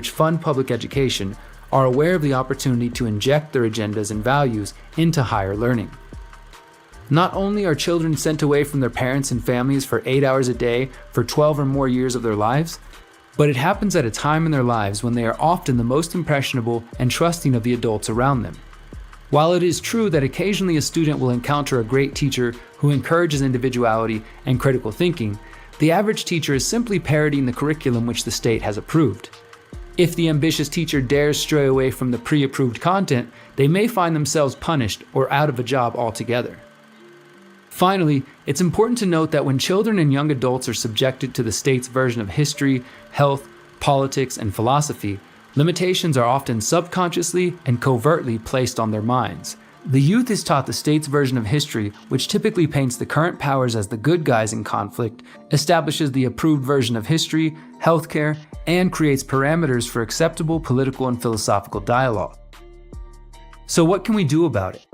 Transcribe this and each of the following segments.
which fund public education are aware of the opportunity to inject their agendas and values into higher learning. Not only are children sent away from their parents and families for 8 hours a day for 12 or more years of their lives, but it happens at a time in their lives when they are often the most impressionable and trusting of the adults around them. While it is true that occasionally a student will encounter a great teacher who encourages individuality and critical thinking, the average teacher is simply parroting the curriculum which the state has approved. If the ambitious teacher dares stray away from the pre-approved content, they may find themselves punished or out of a job altogether. Finally, it's important to note that when children and young adults are subjected to the state's version of history, health, politics, and philosophy, limitations are often subconsciously and covertly placed on their minds. The youth is taught the state's version of history, which typically paints the current powers as the good guys in conflict, establishes the approved version of history, healthcare, and creates parameters for acceptable political and philosophical dialogue. So what can we do about it?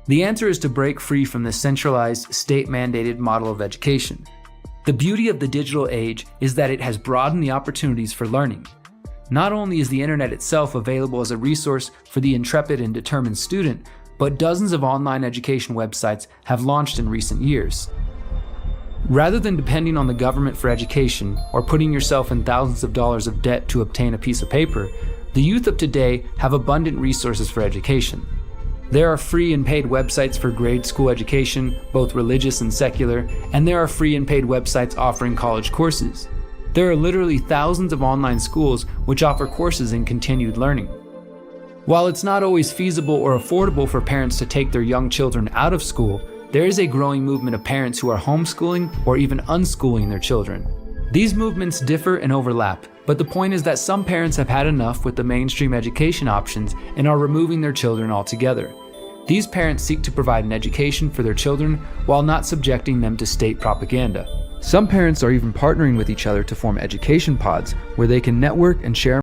The answer is to break free from the centralized, state-mandated model of education. The beauty of the digital age is that it has broadened the opportunities for learning. Not only is the internet itself available as a resource for the intrepid and determined student, but dozens of online education websites have launched in recent years. Rather than depending on the government for education or putting yourself in thousands of dollars of debt to obtain a piece of paper, the youth of today have abundant resources for education. There are free and paid websites for grade school education, both religious and secular, and there are free and paid websites offering college courses. There are literally thousands of online schools which offer courses in continued learning. While it's not always feasible or affordable for parents to take their young children out of school, there is a growing movement of parents who are homeschooling or even unschooling their children. These movements differ and overlap, but the point is that some parents have had enough with the mainstream education options and are removing their children altogether. These parents seek to provide an education for their children while not subjecting them to state propaganda. Some parents are even partnering with each other to form education pods where they can network and share